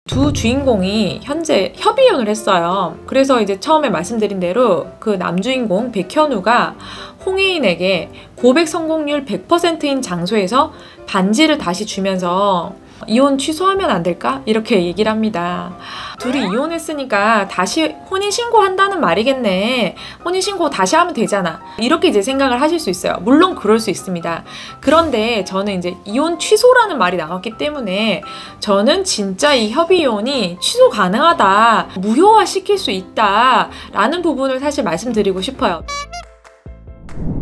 두 주인공이 현재 협의혼을 했어요. 그래서 이제 처음에 말씀드린 대로 그 남주인공 백현우가 홍혜인에게 고백 성공률 100%인 장소에서 반지를 다시 주면서 이혼 취소하면 안 될까? 이렇게 얘기를 합니다. 둘이 이혼했으니까 다시 혼인신고한다는 말이겠네. 혼인신고 다시 하면 되잖아. 이렇게 이제 생각을 하실 수 있어요. 물론 그럴 수 있습니다. 그런데 저는 이제 이혼 취소라는 말이 나왔기 때문에 저는 진짜 이 협의이혼이 취소 가능하다, 무효화 시킬 수 있다 라는 부분을 사실 말씀드리고 싶어요.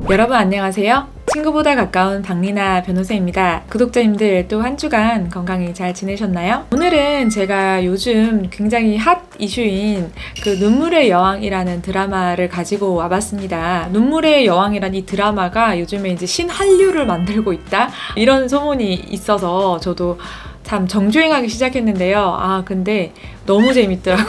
여러분 안녕하세요. 친구보다 가까운 박리나 변호사입니다. 구독자님들 또 한 주간 건강히 잘 지내셨나요? 오늘은 제가 요즘 굉장히 핫 이슈인 그 눈물의 여왕이라는 드라마를 가지고 와봤습니다. 눈물의 여왕이란 이 드라마가 요즘에 이제 신한류를 만들고 있다? 이런 소문이 있어서 저도 참 정주행하기 시작했는데요. 근데 너무 재밌더라고요.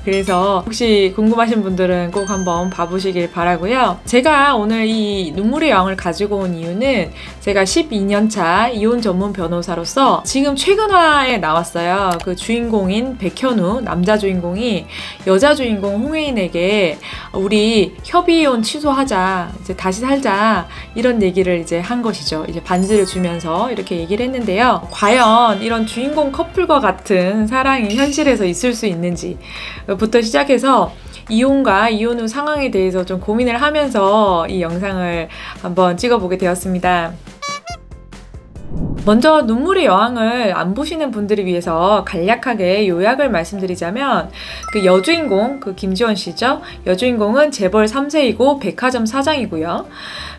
그래서 혹시 궁금하신 분들은 꼭 한번 봐보시길 바라고요. 제가 오늘 이 눈물의 여왕을 가지고 온 이유는 제가 12년차 이혼 전문 변호사로서 지금 최근화에 나왔어요. 그 주인공인 백현우, 남자 주인공이 여자 주인공 홍혜인에게 우리 협의이혼 취소하자, 이제 다시 살자, 이런 얘기를 이제 한 것이죠. 이제 반지를 주면서 이렇게 얘기를 했는데요. 과연 이런 주인공 커플과 같은 사랑이 현실에서 있을 수 있는지부터 시작해서 이혼과 이혼 후 상황에 대해서 좀 고민을 하면서 이 영상을 한번 찍어보게 되었습니다. 먼저 눈물의 여왕을 안 보시는 분들을 위해서 간략하게 요약을 말씀드리자면 그 여주인공, 그 김지원 씨죠. 여주인공은 재벌 3세이고 백화점 사장이고요.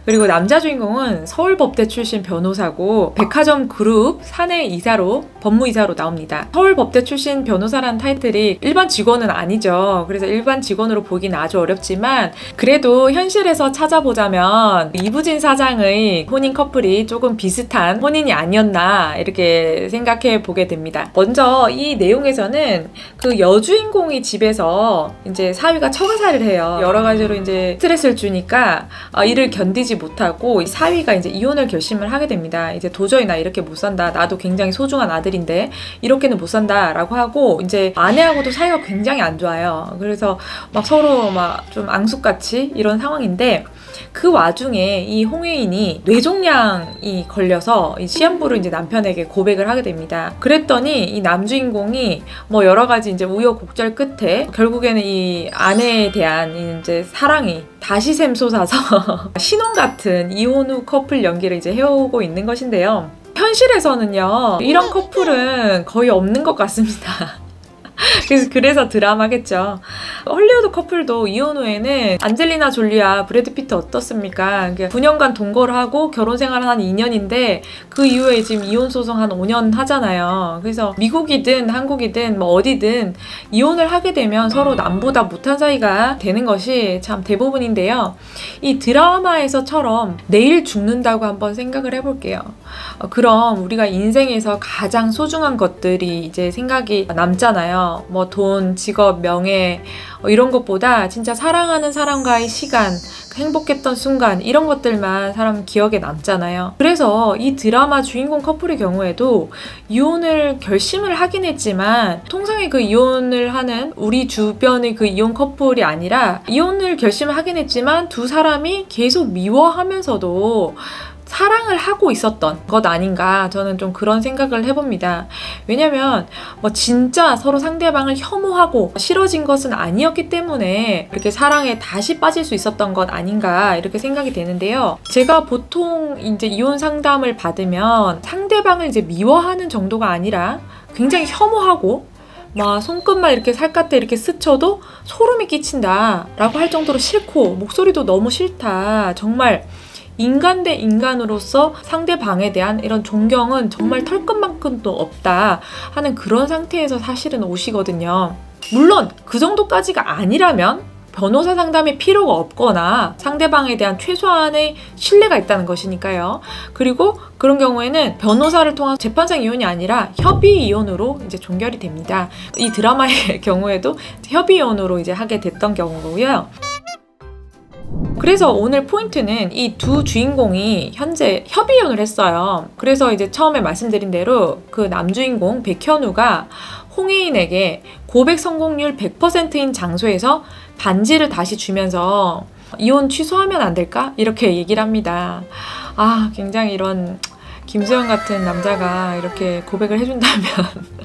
그리고 남자 주인공은 서울법대 출신 변호사고 백화점 그룹 사내 이사로, 법무이사로 나옵니다. 서울법대 출신 변호사라는 타이틀이 일반 직원은 아니죠. 그래서 일반 직원으로 보기는 아주 어렵지만 그래도 현실에서 찾아보자면 이부진 사장의 혼인 커플이 조금 비슷한 혼인이 아니었나 이렇게 생각해 보게 됩니다. 먼저 이 내용에서는 그 여주인공이 집에서 이제 사위가 처가살이를 해요. 여러 가지로 이제 스트레스를 주니까 이를 견디지 못하고 사위가 이제 이혼을 결심을 하게 됩니다. 이제 도저히 나 이렇게 못 산다. 나도 굉장히 소중한 아들인데 이렇게는 못 산다 라고 하고 이제 아내하고도 사이가 굉장히 안 좋아요. 그래서 막 서로 막 좀 앙숙같이 이런 상황인데 그 와중에 이 홍혜인이 뇌종양이 걸려서 이 시한부를 이제 남편에게 고백을 하게 됩니다. 그랬더니 이 남주인공이 뭐 여러 가지 이제 우여곡절 끝에 결국에는 이 아내에 대한 이제 사랑이 다시 샘솟아서 신혼 같은 이혼 후 커플 연기를 이제 해오고 있는 것인데요. 현실에서는요, 이런 커플은 거의 없는 것 같습니다. 그래서 드라마겠죠. 헐리우드 커플도 이혼 후에는 안젤리나 졸리와 브래드 피트 어떻습니까? 9년간 동거를 하고 결혼 생활을 한 2년인데 그 이후에 지금 이혼 소송 한 5년 하잖아요. 그래서 미국이든 한국이든 뭐 어디든 이혼을 하게 되면 서로 남보다 못한 사이가 되는 것이 참 대부분인데요. 이 드라마에서처럼 내일 죽는다고 한번 생각을 해볼게요. 그럼 우리가 인생에서 가장 소중한 것들이 이제 생각이 남잖아요. 뭐 돈, 직업, 명예 이런 것보다 진짜 사랑하는 사람과의 시간, 행복했던 순간 이런 것들만 사람 기억에 남잖아요. 그래서 이 드라마 주인공 커플의 경우에도 이혼을 결심을 하긴 했지만 통상의 그 이혼을 하는 우리 주변의 그 이혼 커플이 아니라 이혼을 결심을 하긴 했지만 두 사람이 계속 미워하면서도 사랑을 하고 있었던 것 아닌가, 저는 좀 그런 생각을 해봅니다. 왜냐면 뭐 진짜 서로 상대방을 혐오하고 싫어진 것은 아니었기 때문에 이렇게 사랑에 다시 빠질 수 있었던 것 아닌가 이렇게 생각이 되는데요. 제가 보통 이제 이혼 상담을 받으면 상대방을 이제 미워하는 정도가 아니라 굉장히 혐오하고 막 손끝만 이렇게 살갗에 이렇게 스쳐도 소름이 끼친다 라고 할 정도로 싫고 목소리도 너무 싫다, 정말 인간 대 인간으로서 상대방에 대한 이런 존경은 정말 털끝만큼도 없다 하는 그런 상태에서 사실은 오시거든요. 물론 그 정도까지가 아니라면 변호사 상담이 필요가 없거나 상대방에 대한 최소한의 신뢰가 있다는 것이니까요. 그리고 그런 경우에는 변호사를 통한 재판상 이혼이 아니라 협의 이혼으로 이제 종결이 됩니다. 이 드라마의 경우에도 협의 이혼으로 이제 하게 됐던 경우고요. 그래서 오늘 포인트는 이 두 주인공이 현재 협의혼을 했어요. 그래서 이제 처음에 말씀드린 대로 그 남주인공 백현우가 홍혜인에게 고백 성공률 100%인 장소에서 반지를 다시 주면서 이혼 취소하면 안 될까? 이렇게 얘기를 합니다. 아, 굉장히 이런 김수현 같은 남자가 이렇게 고백을 해준다면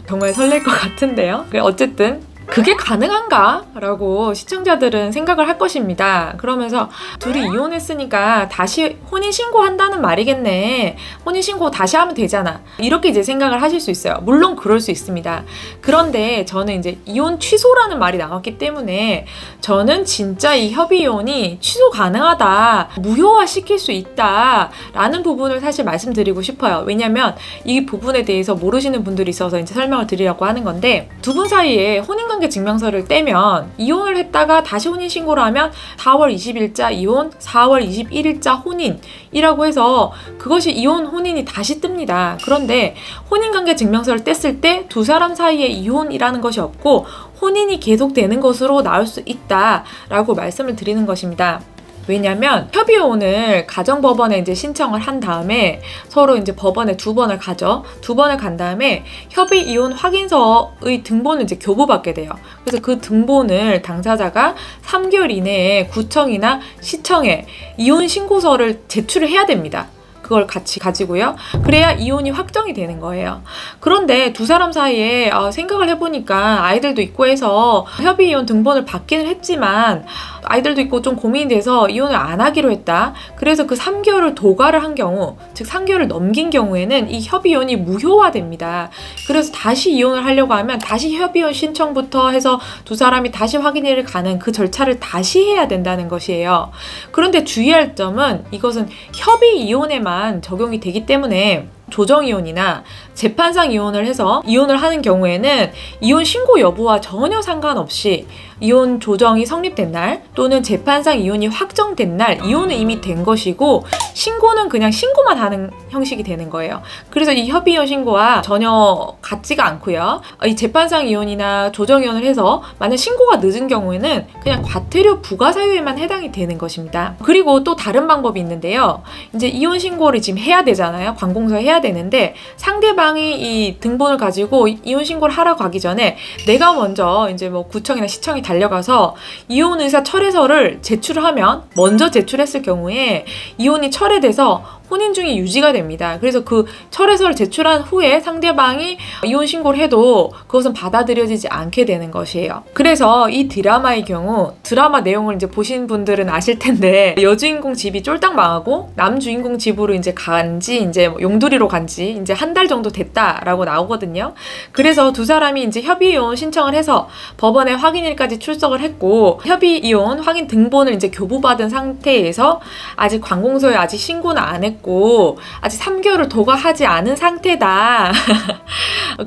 정말 설렐 것 같은데요. 어쨌든 그게 가능한가? 라고 시청자들은 생각을 할 것입니다. 그러면서 둘이 이혼했으니까 다시 혼인신고한다는 말이겠네. 혼인신고 다시 하면 되잖아. 이렇게 이제 생각을 하실 수 있어요. 물론 그럴 수 있습니다. 그런데 저는 이제 이혼 취소라는 말이 나왔기 때문에 저는 진짜 이 협의이혼이 취소 가능하다, 무효화 시킬 수 있다 라는 부분을 사실 말씀드리고 싶어요. 왜냐면 이 부분에 대해서 모르시는 분들이 있어서 이제 설명을 드리려고 하는 건데, 두 분 사이에 혼인관계 증명서를 떼면 이혼을 했다가 다시 혼인신고를 하면 4월 20일자 이혼, 4월 21일자 혼인이라고 해서 그것이 이혼, 혼인이 다시 뜹니다. 그런데 혼인관계 증명서를 뗐을 때 두 사람 사이에 이혼이라는 것이 없고 혼인이 계속되는 것으로 나올 수 있다라고 말씀을 드리는 것입니다. 왜냐면 협의이혼을 가정법원에 이제 신청을 한 다음에 서로 이제 법원에 두 번을 가죠. 두 번을 간 다음에 협의이혼 확인서의 등본을 이제 교부받게 돼요. 그래서 그 등본을 당사자가 3개월 이내에 구청이나 시청에 이혼 신고서를 제출을 해야 됩니다. 그걸 같이 가지고요. 그래야 이혼이 확정이 되는 거예요. 그런데 두 사람 사이에 생각을 해보니까 아이들도 있고 해서 협의이혼 등본을 받기는 했지만 아이들도 있고 좀 고민이 돼서 이혼을 안 하기로 했다. 그래서 그 3개월을 도과를 한 경우, 즉 3개월을 넘긴 경우에는 이 협의이혼이 무효화됩니다. 그래서 다시 이혼을 하려고 하면 다시 협의이혼 신청부터 해서 두 사람이 다시 확인을 가는 그 절차를 다시 해야 된다는 것이에요. 그런데 주의할 점은 이것은 협의이혼에만 적용이 되기 때문에 조정이혼이나 재판상 이혼을 해서 이혼을 하는 경우에는 이혼 신고 여부와 전혀 상관없이 이혼 조정이 성립된 날 또는 재판상 이혼이 확정된 날 이혼은 이미 된 것이고 신고는 그냥 신고만 하는 형식이 되는 거예요. 그래서 이 협의이혼 신고와 전혀 같지가 않고요. 이 재판상 이혼이나 조정이혼을 해서 만약 신고가 늦은 경우에는 그냥 과태료 부과 사유에만 해당이 되는 것입니다. 그리고 또 다른 방법이 있는데요. 이제 이혼 신고를 지금 해야 되잖아요. 관공서에 해야 되는데 상대방이 이 등본을 가지고 이혼 신고를 하러 가기 전에 내가 먼저 이제 뭐 구청이나 시청에 달려가서 이혼 의사 철회서를 제출하면 먼저 제출했을 경우에 이혼이 철회돼서 혼인 중이 유지가 됩니다. 그래서 그 철회서를 제출한 후에 상대방이 이혼 신고를 해도 그것은 받아들여지지 않게 되는 것이에요. 그래서 이 드라마의 경우 드라마 내용을 이제 보신 분들은 아실 텐데 여주인공 집이 쫄딱 망하고 남주인공 집으로 이제 간지 이제 용두리로 간지 이제 한 달 정도 됐다라고 나오거든요. 그래서 두 사람이 이제 협의이혼 신청을 해서 법원에 확인일까지 출석을 했고 협의이혼 확인 등본을 이제 교부받은 상태에서 아직 관공서에 아직 신고는 안 했고 아직 3개월을 도과하지 않은 상태다.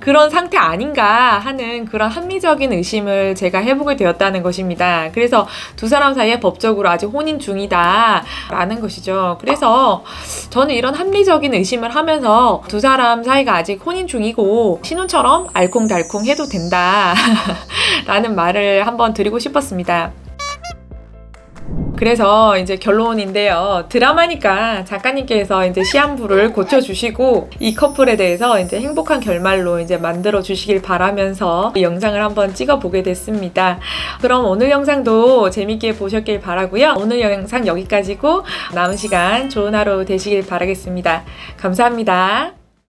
그런 상태 아닌가 하는 그런 합리적인 의심을 제가 해보게 되었다는 것입니다. 그래서 두 사람 사이에 법적으로 아직 혼인 중이다 라는 것이죠. 그래서 저는 이런 합리적인 의심을 하면서 두 사람 사이가 아직 혼인 중이고 신혼처럼 알콩달콩 해도 된다 라는 말을 한번 드리고 싶었습니다. 그래서 이제 결론인데요. 드라마니까 작가님께서 이제 시한부를 고쳐주시고 이 커플에 대해서 이제 행복한 결말로 이제 만들어 주시길 바라면서 이 영상을 한번 찍어보게 됐습니다. 그럼 오늘 영상도 재밌게 보셨길 바라고요. 오늘 영상 여기까지고 남은 시간 좋은 하루 되시길 바라겠습니다. 감사합니다.